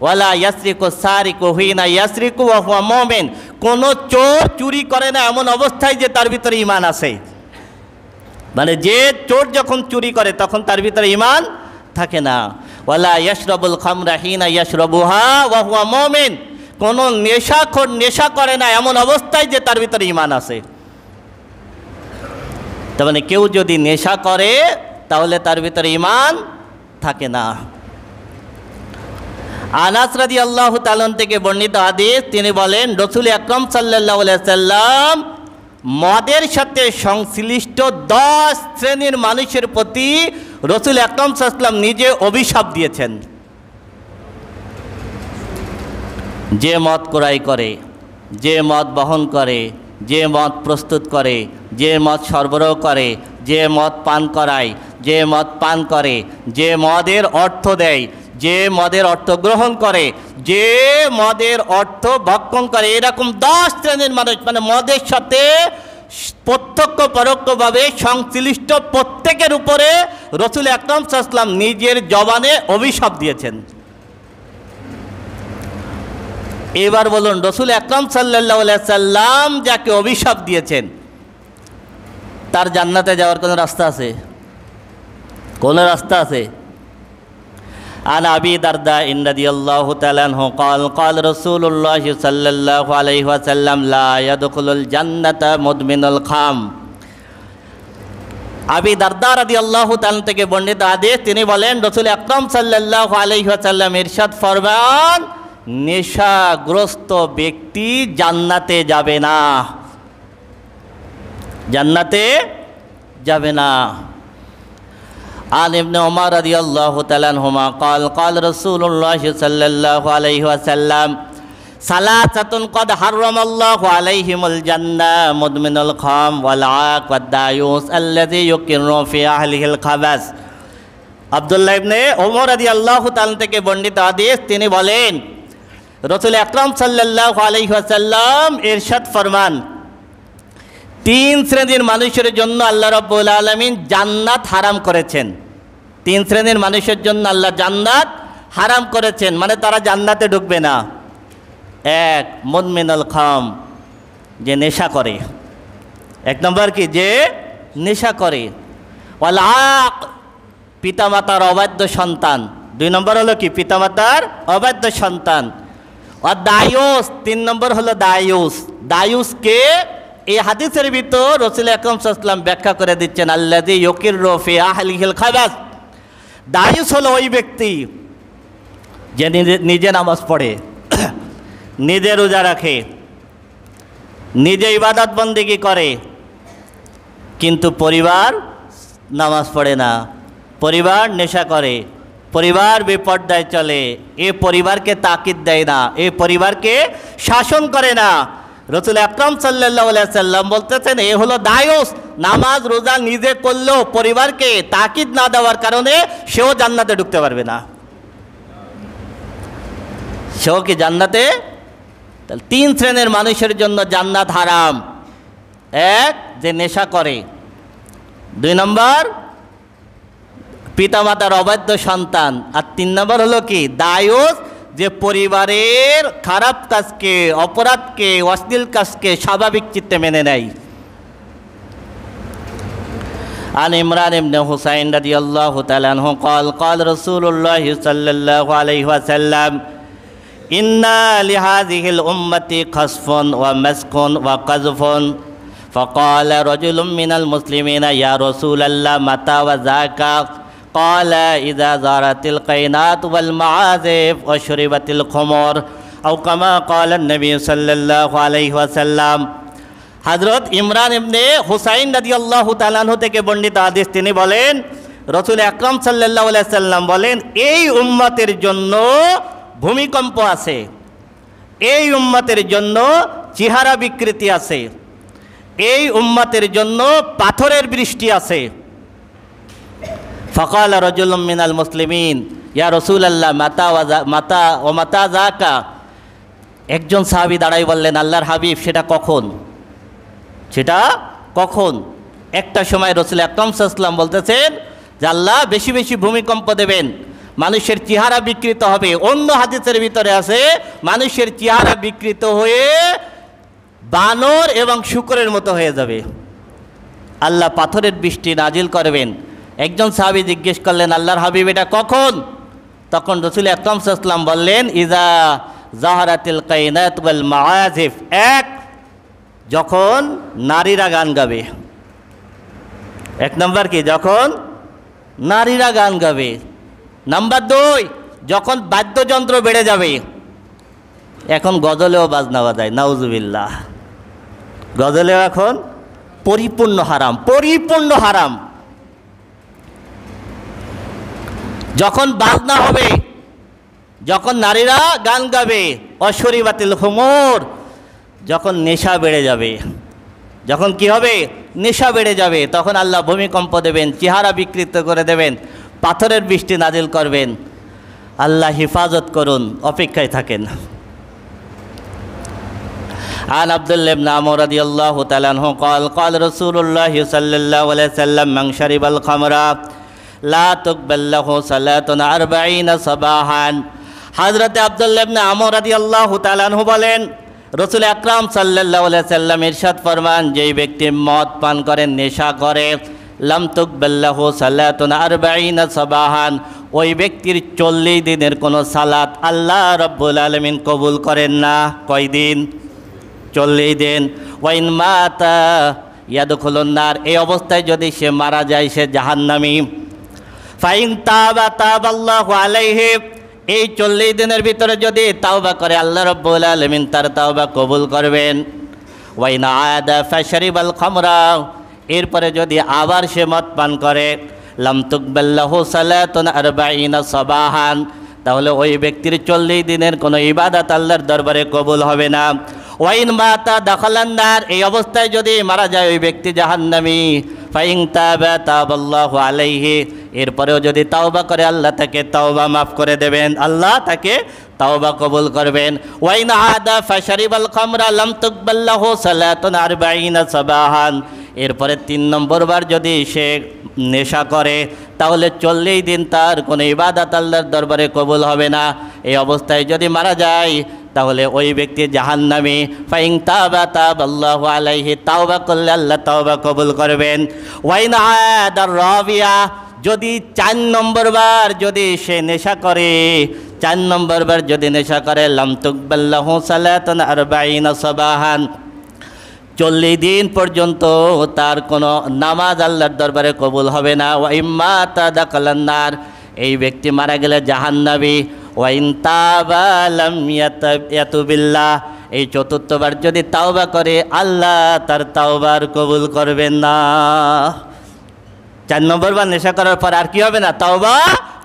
Speaker 1: ওয়ালা ইয়াসরিকু সারিকু হিনা ইয়াসরিকু ওয়া হুয়া মুমিন, কোন চোর চুরি করে না এমন অবস্থায় যে তার ভিতরে ঈমান আছে। মানে যে চোর যখন চুরি করে তখন তার ভিতরে ঈমান থাকে না। ওয়ালা ইয়াশরাবুল খামরা হিনা ইয়াশরাবুহা ওয়া হুয়া মুমিন, কোন নেশাখোর নেশা করে না এমন অবস্থায় যে তার ভিতরে ঈমান আছে। তার মানে কেউ যদি নেশা করে তাহলে তার ভিতরে ঈমান থাকে না। আনাস রাদিয়াল্লাহু তাআলা থেকে বর্ণিত হাদিস, তিনি বলেন রাসূল আকরাম সাল্লাল্লাহু আলাইহি ওয়াসাল্লাম মদের সাথে সংশ্লিষ্ট 10 শ্রেণীর মানুষের প্রতি রাসূল আকরাম সাল্লাল্লাহু আলাইহি ওয়াসাল্লাম নিজে অভিশাপ দিয়েছেন। যে মদ ক্রয় করে, যে মদ বহন করে, যে মদ প্রস্তুত করে, যে মদ সরবরাহ করে, যে মদ পান করায়, যে মদ পান করে, যে মদের অর্থ দেয়, যে মদের অর্থ গ্রহণ করে, যে মদের অর্থ ভক্ষণ করে, এরকম 10 শ্রেণীর মানুষ, মানে মদের সাথে প্রত্যক্ষ পরোক্ষভাবে সংশ্লিষ্ট প্রত্যেকের উপরে রাসূল আকরাম সাল্লাল্লাহু আলাইহি ওয়াসাল্লাম নিজের জবানে অভিশাপ দিয়েছেন। এবার বলুন, রাসূল আকরাম সাল্লাল্লাহু আলাইহি ওয়াসাল্লাম যাকে অভিশাপ দিয়েছেন তার জান্নাতে যাওয়ার কোনো রাস্তা আছে? কোন রাস্তা আছে? عن أبي درداء رضي الله تعالى عنه قال قال رسول الله صلى الله عليه وسلم لا يدخل الجنة مدمن الخمر। আবি দারদা রাদিয়াল্লাহু তাআলা থেকে বর্ণিত হাদিস, তিনি বলেন রাসূল আকরাম সাল্লাল্লাহু আলাইহি ওয়াসাল্লাম ইরশাদ ফরমান, নেশাগ্রস্ত ব্যক্তি জান্নাতে যাবে না, জান্নাতে যাবে না। عن ابن عمر رضي الله تعالى عنهما قال قال رسول الله صلى الله عليه وسلم ثلاثة قد حرم الله عليهم الجنة مدمن الخمر والعاق والدايوس الذي يقر في أهله الخبث। আব্দুল্লাহ ইবনে ওমর রাদিয়াল্লাহু তাআলা থেকে বর্ণিত হাদিস, তিনি বলেন রাসূল আকরাম সাল্লাল্লাহু আলাইহি ওয়াসাল্লাম ইরশাদ ফরমান, 3 শ্রেণীর মানুষের জন্য আল্লাহ রাব্বুল আলামিন জান্নাত হারাম করেছেন। 3 শ্রেণীর মানুষের জন্য আল্লাহ জান্নাত হারাম করেছেন, মানে তারা জান্নাতে ঢুকবে না। 1 মুদমিনুল খাম, যে নেশা করে। 1 নম্বর কি? যে নেশা করে। ওয়াল আক, পিতামাতার অবাধ্য সন্তান। 2 নম্বর হলো কি? পিতামাতার অবাধ্য সন্তান। আর দায়ুস, 3 নম্বর হলো দায়ুস। দায়ুসকে এই হাদিসের ভিতর রাসূল আকরাম সাল্লাল্লাহু আলাইহি ওয়াসাল্লাম ব্যাখ্যা করে দিচ্ছেন, আল্লাযী ইউকিররু ফি আহলিহিল খাবাস। দায়ুস হলো ওই ব্যক্তি যে নিজে নামাজ পড়ে, নিজে রোজা রাখে, নিজে ইবাদত বন্দেগী করে, কিন্তু পরিবার নামাজ পড়ে না, পরিবার নেশা করে, পরিবার বেপর্দায় চলে, এ পরিবারকে তাকিদ দেয় না, এ পরিবারকে শাসন করে না। রাসূল আকরাম সাল্লাল্লাহু আলাইহি ওয়াসাল্লাম বলতেছেন এ হলো দায়ুস। নামাজ রোজা নিজে করলেও পরিবারকে তাকিদ না দেওয়ার কারণে সেও জান্নাতে ঢুকতে পারবে না। সেও কি জান্নাতে? তাহলে 3 শ্রেণীর মানুষের জন্য জান্নাত হারাম। 1, যে নেশা করে। 2 নম্বর পিতামাতার অবাধ্য সন্তান। আর 3 নম্বর হলো কি? দায়ুস, যে পরিবারের খারাপ কাজকে, অপরাধকে, অশ্লীল কাজকে স্বাভাবিক চিত্তে মেনে নেয়। عن عمران بن حسين رضي الله تعالى عنه قال قال رسول الله صلى الله عليه وسلم إن لهذه الأمة قذف ومسك وقذف فقال رجل من المسلمين يا رسول الله متى وذاك قال إذا زارت القينات والمعازف وشربت الخمر أو كما قال النبي صلى الله عليه وسلم। হযরত ইমরান ইবনে হুসাইন রাদিয়াল্লাহু তাআলা আনহু থেকে বর্ণিত হাদিস, তিনি বলেন রাসূল আকরাম সাল্লাল্লাহু আলাইহি সাল্লাম বলেন, এই উম্মতের জন্য ভূমিকম্প আছে, এই উম্মতের জন্য চেহারা বিকৃতি আছে, এই উম্মতের জন্য পাথরের বৃষ্টি আছে। ফাকাল রাজুলুম মিনাল মুসলিমিন ইয়া রাসূলুল্লাহ মাতা যাকা। একজন সাহাবী দাঁড়াই বললেন, আল্লাহর হাবিব, সেটা কখন, সেটা কখন? একটা সময় রাসূল আকরাম সাল্লাল্লাহু আলাইহি ওয়াসাল্লাম বলতেছেন যে আল্লাহ বেশি বেশি ভূমিকম্প দেবেন, মানুষের চেহারা বিকৃত হবে। অন্য হাদিসের ভিতরে আছে মানুষের চেহারা বিকৃত হয়ে বানর এবং শূকরের মতো হয়ে যাবে, আল্লাহ পাথরের বৃষ্টি নাজিল করবেন। একজন সাহাবী জিজ্ঞেস করলেন, আল্লাহর হাবিব, এটা কখন? তখন রাসূল আকরাম সাল্লাল্লাহু আলাইহি ওয়াসাল্লাম বললেন, ইজা যাহারাতিল কায়নাত ওয়াল মাআজিফ, এক, যখন নারীরা গান গাবে। এক নম্বর কি? যখন নারীরা গান গাবে। নাম্বার দুই, যখন বাদ্যযন্ত্র বেড়ে যাবে। এখন গজলেও বাজনা বাজায়, নাউজুবিল্লাহ, গজলেও এখন পরিপূর্ণ হারাম, পরিপূর্ণ হারাম। যখন বাজনা হবে, যখন নারীরা গান গাবে, অশরিবাতিল খুমুর, যখন নেশা বেড়ে যাবে, যখন কি হবে? নেশা বেড়ে যাবে, তখন আল্লাহ ভূমিকম্প দেবেন, চেহারা বিকৃত করে দেবেন, পাথরের বৃষ্টি নাজিল করবেন। আল্লাহ হিফাজত করুন, অপেক্ষায় থাকেন। عن عبد الله بن عمرو رضي الله تعالى عنه قال قال رسول الله صلى الله عليه وسلم من شرب الخمر لا تقبل له صلاة 40 صباحا। হযরত আব্দুল্লাহ ইবনে আমর রাদিয়াল্লাহু তাআলা আনহু বলেন, রাসূল আকরাম সাল্লাল্লাহু আলাইহি সাল্লাম ইরশাদ ফরমান, যেই ব্যক্তি মদ পান করে, নেশা করে, লাম তুকবাল লাহু সালাতুন 40 সাবাহান, ওই ব্যক্তির 40 দিনের কোনো সালাত আল্লাহ রাব্বুল আলামিন কবুল করেন না। কয় দিন? 40 দিন। ওয়াইন মাতা ইয়াদখুলুন নার, এই অবস্থায় যদি সে মারা যায়, সে জাহান্নামী। ফাইন তাবা তাবাল্লাহু আলাইহি, এই 40 দিনের ভিতরে যদি তাওবা করে, আল্লাহ রাব্বুল আলামিন তার তাওবা কবুল করবেন। ওয়াইন আদা ফাশরিবাল খামরা, এরপরে যদি আবার সে মদ পান করে, লাম তুকবাল লাহু সালাতুন 40 সাবাহান, তাহলে ওই ব্যক্তির 40 দিনের কোনো ইবাদত আল্লাহর দরবারে কবুল হবে না। ওয়াইন মাতা দাখালান নার, এই অবস্থায় যদি মারা যায় ওই ব্যক্তি জাহান্নামী। ফাইন তাবা তাবাল্লাহু আলাইহি, এরপরেও যদি তাওবা করে, আল্লাহ তাকে তাওবা মাফ করে দেবেন, আল্লাহ তাকে তাওবা কবুল করবেন। ওয়াইন আদা ফাশরিবাল খামরা লাম তুকবাল লাহু সালাতুন 40 সাবাহান, এরপরে 3 নম্বর বার যদি সে নেশা করে, তাহলে 40 দিন তার কোনো ইবাদত আল্লাহর দরবারে কবুল হবে না। এই অবস্থায় যদি মারা যায়, তাহলে ওই ব্যক্তি জাহান্নামী। ফাইন তাবা তাবাল্লাহু আলাইহি, তাওবা করলে আল্লাহ তাওবা কবুল করবেন। ওয়াইন আদার রাবিয়া, যদি 4 নম্বর বার যদি সে নেশা করে, 4 নম্বর বার যদি নেশা করে, লাম তুকবাল লাহু সালাতুন 40 সাবাহান, 40 দিন পর্যন্ত তার কোনো নামাজ আল্লাহর দরবারে কবুল হবে না। ওয়া ইম্মা তাদাকালান নার, এই ব্যক্তি মারা গেলে জাহান্নামী। ওয়াইন তাবা লাম ইয়াতুবিল্লাহ, এই 4বার যদি তাওবা করে, আল্লাহ তার তাওবার কবুল করবেন না। 4 নম্বর বার নেশা করার পর আর কি হবে না? তাওবা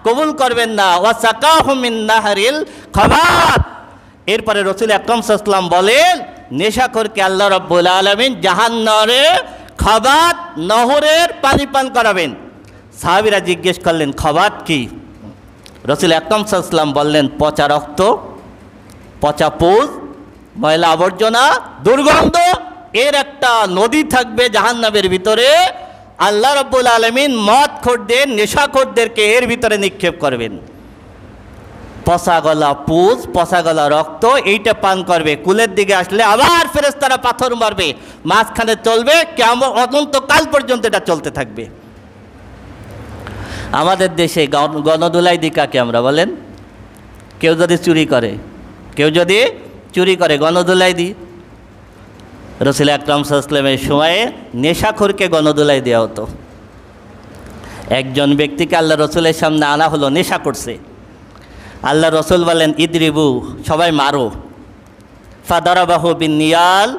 Speaker 1: কবুল করবেন না। ওয়া সাকাহু মিন নাহরিল খাবাত, এরপরে রাসূল আকরাম সাল্লাল্লাহু আলাইহি ওয়াসাল্লাম বলেন, নেশাখোরকে আল্লাহ রাব্বুল আলামিন জাহান্নামে খাবাত, নহরের পানি পান করাবেন। সাহাবীরা জিজ্ঞেস করলেন, খাবাত কি? রাসূল আকরাম সাল্লাল্লাহু আলাইহি ওয়াসাল্লাম বললেন, পচা রক্ত, পচা পুজ, ময়লা আবর্জনা, দুর্গন্ধ, এর একটা নদী থাকবে জাহান্নামের ভিতরে। আল্লাহ রাব্বুল আলামিন মদখোরদের, নেশাখোরদেরকে এর ভিতরে নিক্ষেপ করবেন। পচা গলা পুজ, পচা গলা রক্ত, এইটা পান করবে। কুলের দিকে আসলে আবার ফেরেশতারা পাথর মারবে, মাঝখানে চলবে, কিয়ামত অনন্তকাল পর্যন্ত এটা চলতে থাকবে। আমাদের দেশে গণধুলাই দিই কাকে আমরা বলেন? কেউ যদি চুরি করে, কেউ যদি চুরি করে, গণধুলাই দিই। রসুল আকরাম সাল্লাল্লাহু আলাইহি ওয়াসাল্লামের সময়ে নেশাখোরকে গণদোলাই দেওয়া হতো। একজন ব্যক্তিকে আল্লাহ রসুলের সামনে আনা হলো, নেশা করছে। আল্লাহ রসুল বলেন ইদরিবু, সবাই মারো। ফাদারাবাহু বিন নিয়াল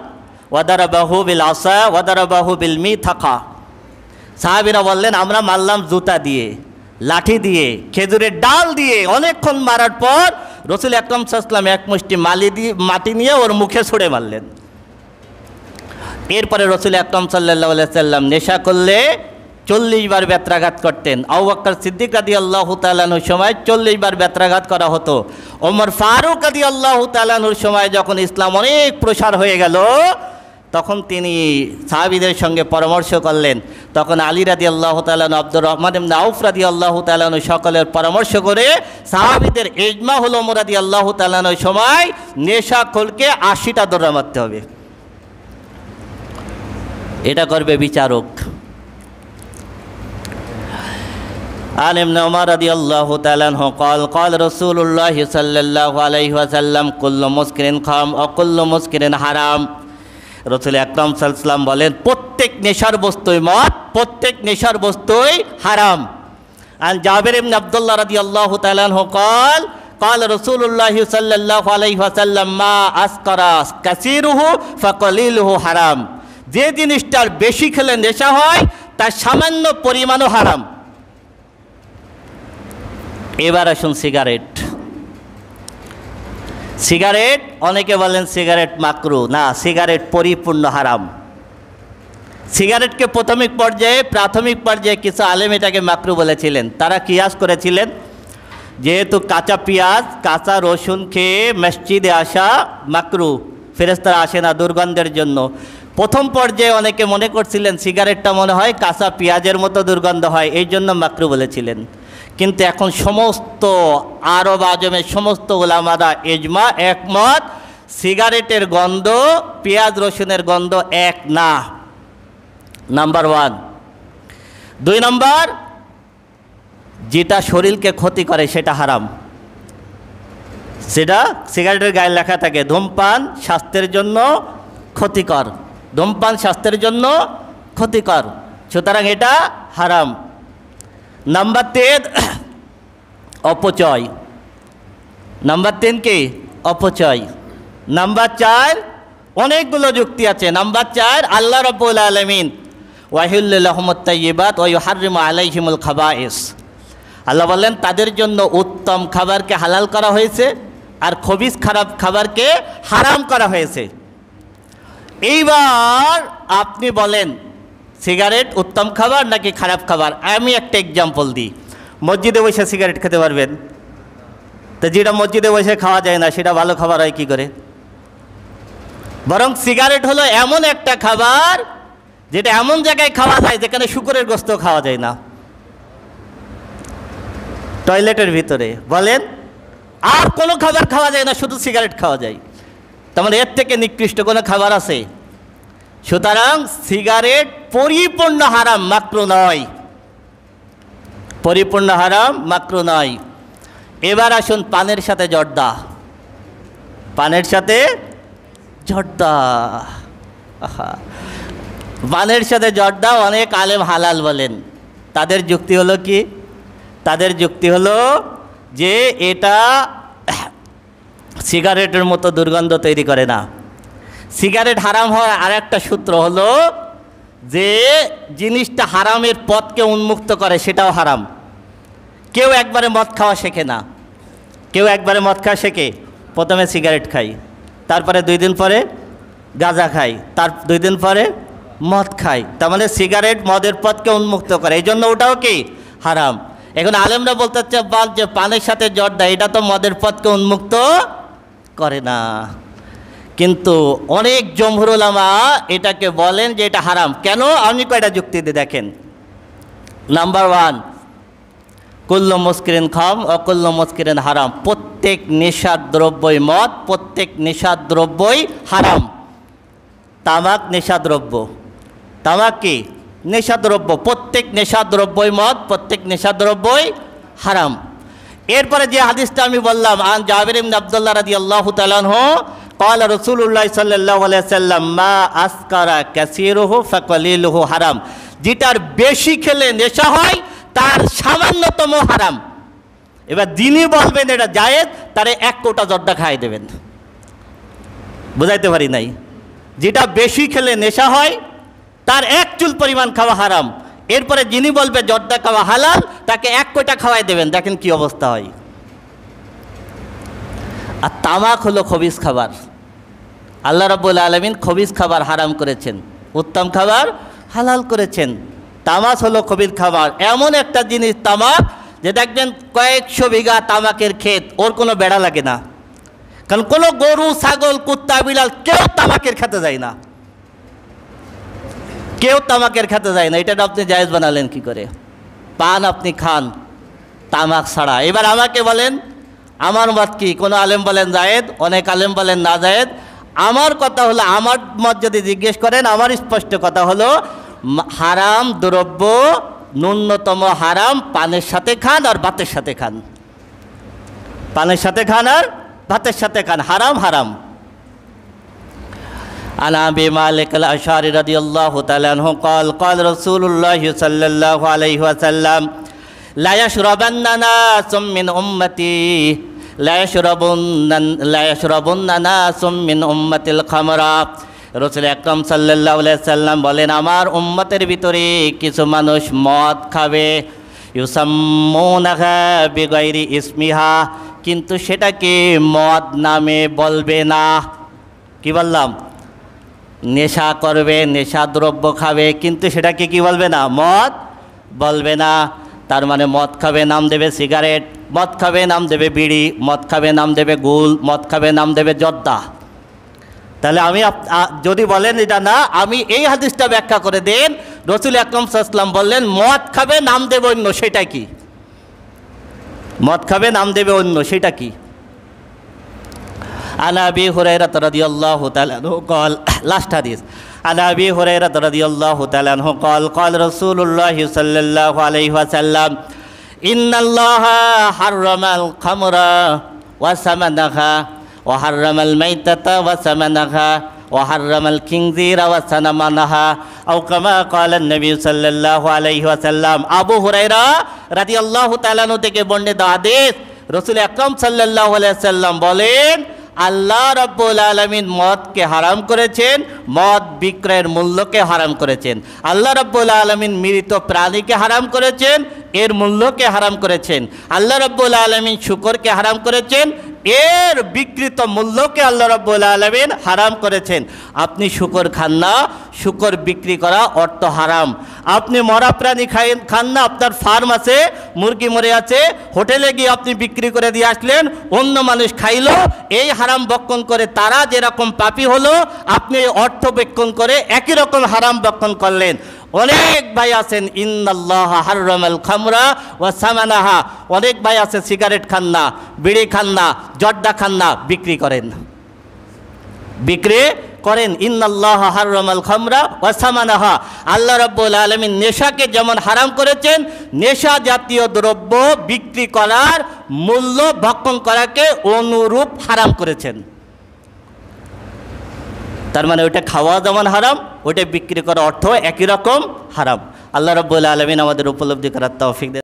Speaker 1: ওয়াদারাবাহু বিল আসা ওয়াদারাবাহু বিল মিথাকা। সাহাবীরা বললেন আমরা মারলাম জুতা দিয়ে, লাঠি দিয়ে, খেজুরের ডাল দিয়ে। অনেকক্ষণ মারার পর রসুল আকরাম সাল্লাল্লাহু আলাইহি ওয়াসাল্লাম এক মুষ্টি মাটি নিয়ে ওর মুখে ছুঁড়ে মারলেন। এরপরে রসুল আকরাম সাল্লাল্লাহু আলাইহি ওয়াসাল্লাম নেশা করলে 40 বার বেত্রাঘাত করতেন। আবু বকর সিদ্দিক রাদিয়াল্লাহু তাআলা আনহুর সময় 40 বার বেত্রাঘাত করা হতো। ওমর ফারুক রাদিয়াল্লাহু তাআলা আনহুর সময় যখন ইসলাম অনেক প্রসার হয়ে গেল, তখন তিনি সাহাবীদের সঙ্গে পরামর্শ করলেন। তখন আলী রাদিয়াল্লাহু তাআলা আনহু, আব্দুর রহমান ইবনে আউফ রাদিয়াল্লাহু তাআলা আনহু সকলের পরামর্শ করে সাহাবীদের ইজমা হলো ওমর রাদিয়াল্লাহু তাআলা আনহুর সময় নেশাখোরকে 80টা দৌড়া মারতে হবে। এটা করবে বিচারক। عن ابن عمر رضي الله تعالى عنه قال قال رسول الله صلى الله عليه وسلم كل مسكر خمر وكل مسكر حرام। রসুল আকরাম সাল্লাল্লাহু আলাইহি ওয়াসাল্লাম বলেন প্রত্যেক নেশার বস্তুই মদ, প্রত্যেক নেশার বস্তুই হারাম। عن جابر بن عبد الله رضي الله تعالى عنه قال قال رسول الله صلى الله عليه وسلم ما أسكر كثيره فقليله حرام। যে জিনিসটার বেশি খেলে নেশা হয় তার সামান্য পরিমাণও হারাম। এবার আসুন সিগারেট। সিগারেট অনেকে বলেন সিগারেট মাকরু, না, সিগারেট পরিপূর্ণ হারাম। সিগারেটকে প্রাথমিক পর্যায়ে কিছু আলেম এটাকে মাকরু বলেছিলেন। তারা কিয়াস করেছিলেন যেহেতু কাঁচা পেঁয়াজ কাঁচা রসুন খেয়ে মসজিদে আসা মাকরু, ফেরেশতারা আসে না দুর্গন্ধের জন্য। প্রথম পর্যায়ে অনেকে মনে করছিলেন সিগারেটটা মনে হয় কাঁচা পেঁয়াজের মতো দুর্গন্ধ হয়, এই জন্য মাকরু বলেছিলেন। কিন্তু এখন সমস্ত আরব আজমের সমস্ত উলামারা ইজমা একমত, সিগারেটের গন্ধ পেঁয়াজ রসুনের গন্ধ এক না। নাম্বার 1। 2 নম্বর, যেটা শরীরকে ক্ষতি করে সেটা হারাম। সেটা সিগারেটের গায়ে লেখা থাকে ধূমপান স্বাস্থ্যের জন্য ক্ষতিকর, ধূমপান স্বাস্থ্যের জন্য ক্ষতিকর, সুতরাং এটা হারাম। নাম্বার 3 অপচয়। নাম্বার 3 কি? অপচয়। নাম্বার 4 অনেকগুলো যুক্তি আছে। নাম্বার 4 আল্লাহ রাব্বুল আলামিন ওয়াহিল্লু লাহুমুত তাইয়্যিবাত ওয়া ইউহাররিমু আলাইহিমুল খাবাইস। আল্লাহ বললেন তাদের জন্য উত্তম খাবারকে হালাল করা হয়েছে আর খবিস খারাপ খাবারকে হারাম করা হয়েছে। এইবার আপনি বলেন সিগারেট উত্তম খাবার নাকি খারাপ খাবার? আমি একটা এক্সাম্পল দিই। মসজিদে বসে সিগারেট খেতে পারবেন? তো যেটা মসজিদে বসে খাওয়া যায় না সেটা ভালো খাবার হয় কী করে? বরং সিগারেট হলো এমন একটা খাবার যেটা এমন জায়গায় খাওয়া যায় যেখানে শূকরের গোস্ত খাওয়া যায় না, টয়লেটের ভিতরে বলেন, আর কোনো খাবার খাওয়া যায় না, শুধু সিগারেট খাওয়া যায়। তার মানে এর থেকে নিকৃষ্ট কোনো খাবার আছে? সুতরাং সিগারেট পরিপূর্ণ হারাম, মাকরু নয়। পরিপূর্ণ হারাম, মাকরু নয়। এবার আসুন পানের সাথে জর্দা। পানের সাথে জর্দা, পানের সাথে জর্দা অনেক আলেম হালাল বলেন। তাদের যুক্তি হলো কি? তাদের যুক্তি হলো যে এটা সিগারেটের মতো দুর্গন্ধ তৈরি করে না। সিগারেট হারাম হওয়ার আর একটা সূত্র হলো যে জিনিসটা হারামের পথকে উন্মুক্ত করে সেটাও হারাম। কেউ একবারে মদ খাওয়া শেখে না, কেউ একবারে মদ খাওয়া শেখে, প্রথমে সিগারেট খাই, তারপরে 2 দিন পরে গাঁজা খাই, তার 2 দিন পরে মদ খাই। তার মানে সিগারেট মদের পথকে উন্মুক্ত করে, এই জন্য ওটাও কি হারাম। এখন আলেমরা বলতে চাচ্ছে যে পানের সাথে জর্দা এটা তো মদের পথকে উন্মুক্ত করে না, কিন্তু অনেক জমহুর উলামা এটাকে বলেন যে এটা হারাম। কেন? আপনি কয়টা যুক্তি দিয়ে দেখেন। নাম্বার 1, কুল্লু মুস্কিরিন খাম ও কুল্লু মুস্কিরিন হারাম। প্রত্যেক নেশার দ্রব্যই মদ, প্রত্যেক নেশার দ্রব্যই হারাম। তামাক নেশাদ্রব্য, তামাক কি নেশাদ্রব্য, প্রত্যেক নেশাদ্রব্যই মদ, প্রত্যেক নেশাদ্রব্যই হারাম। এরপরে যে হাদিসটা আমি বললাম, আন জাবির ইবনে আব্দুল্লাহ রাদিয়াল্লাহু তাআলা আনহু ক্বালা রাসূলুল্লাহ সাল্লাল্লাহু আলাইহি ওয়াসাল্লাম মা আসকারা কাসীরুহু ফাকালিলুহু হারাম, যেটার বেশি খেলে নেশা হয় তার সামান্যতম হারাম। এবার যিনি বলবেন এটা জায়েজ, তারে 1 কোটা জর্দা খাই দেবেন। বুঝাইতে পারি নাই? যেটা বেশি খেলে নেশা হয় তার 1 চুল পরিমাণ খাওয়া হারাম। এরপরে যিনি বলবে জর্দা খাওয়া হালাল, তাকে 1 কোটা খাওয়াই দেবেন। দেখেন কি অবস্থা হয়। আর তামাক হলো খবিস খাবার। আল্লাহ রাব্বুল আলামিন খবিস খাবার হারাম করেছেন, উত্তম খাবার হালাল করেছেন। তামাক হলো খবিস খাবার, এমন একটা জিনিস তামাক যে দেখবেন কয়েকশো বিঘা তামাকের ক্ষেত, ওর কোনো বেড়া লাগে না। কারণ কোনো গরু, ছাগল, কুত্তা, বিড়াল কেউ তামাকের খেতে যায় না, কেউ তামাকের খেতে যায় না। এটা আপনি জায়েজ বানালেন কি করে? পান আপনি খান তামাক ছাড়া। এবার আমাকে বলেন আমার মত কি? কোনো আলেম বলেন জায়েজ, অনেক আলেম বলেন না জায়েজ। আমার কথা হলো, আমার মত যদি জিজ্ঞেস করেন, আমার স্পষ্ট কথা হলো হারাম দ্রব্য ন্যূনতম হারাম পানের সাথে খান আর ভাতের সাথে খান। পানের সাথে খান আর ভাতের সাথে খান, হারাম হারাম। عن أبي مالك الأشعري رضي الله تعالى عنه قال قال رسول الله صلى الله عليه وسلم لا يشربن ناس من أمتي لا يشربن ناس من أمتي الخمر। রাসূল আকরাম সাল্লাল্লাহু আলাইহি সাল্লাম বলেন, আমার উম্মতের ভিতরে কিছু মানুষ মদ খাবে, ইউসাম্মুনাহা বিগাইরি ইসমিহা, কিন্তু সেটাকে মদ নামে বলবে না। কি বললাম? নেশা করবে, নেশা দ্রব্য খাবে, কিন্তু সেটাকে কি বলবে না? মদ বলবে না। তার মানে মদ খাবে নাম দেবে সিগারেট, মদ খাবে নাম দেবে বিড়ি, মদ খাবে নাম দেবে গুল, মদ খাবে নাম দেবে জর্দা। তাহলে আমি যদি বলেন এটা না, আমি এই হাদিসটা ব্যাখ্যা করে দেন। রাসূল আকরাম সাল্লাল্লাহু আলাইহি ওয়াসাল্লাম বললেন মদ খাবে নাম দেবে অন্য, সেটা কি? মদ খাবে নাম দেবে অন্য, সেটা কি? عن أبي هريرة رضي الله تعالى عنه قال last hadith عن أبي هريرة رضي الله تعالى عنه قال قال رسول الله صلى الله عليه وسلم إن الله حرم الخمر وثمنها وحرم الميتة وثمنها وحرم الخنزير وثمنها أو كما قال النبي صلى الله عليه وسلم। আবু হুরায়রা রাদিয়াল্লাহু তাআলা আনহু থেকে বর্ণিত হাদিস, রাসূল আকরাম সাল্লাল্লাহু আলাইহি ওয়াসাল্লাম বলেন, আল্লাহ রাব্বুল আলামিন মদকে হারাম করেছেন, মদ বিক্রয়ের মূল্যকে হারাম করেছেন। আল্লাহ রাব্বুল আলামিন মৃত প্রাণীকে হারাম করেছেন, এর মূল্যকে হারাম করেছেন। আল্লাহ রাব্বুল আলামিন শুকরকে হারাম করেছেন, এর বিকৃত মূল্যকে আল্লাহ রাব্বুল আলামিন হারাম করেছেন। আপনি শুকর খান না, শুকর বিক্রি করা অর্থ হারাম। আপনি মরা প্রাণী খান না, আপনার ফার্ম আছে, মুরগি মরে আছে, হোটেলে গিয়ে আপনি বিক্রি করে দিয়ে আসলেন, অন্য মানুষ খাইলো, এই হারাম বক্ষণ করে তারা যেরকম পাপী হলো, আপনি অর্থ বক্ষণ করে একই রকম হারাম বক্ষণ করলেন। অনেক ভাই আছেন ইন্নাল্লাহ হাররামাল খামরা ওয়া সামানাহা, অনেক ভাই আছে সিগারেট খান না, বিড়ি খান না, জর্দা খান না, বিক্রি করেন, বিক্রি করেন। ইন্নাল্লাহ হাররামাল খামরা ওয়া সামানাহা, আল্লাহ রাব্বুল আলামিন নেশাকে যেমন হারাম করেছেন, নেশা জাতীয় দ্রব্য বিক্রি করার মূল্য ভক্ষণ করাকে অনুরূপ হারাম করেছেন। তার মানে ওইটা খাওয়া যেমন হারাম, ওইটা বিক্রি করা অর্থ একই রকম হারাম। আল্লাহ রাব্বুল আলামিন আমাদের উপলব্ধি করার তৌফিক দেন।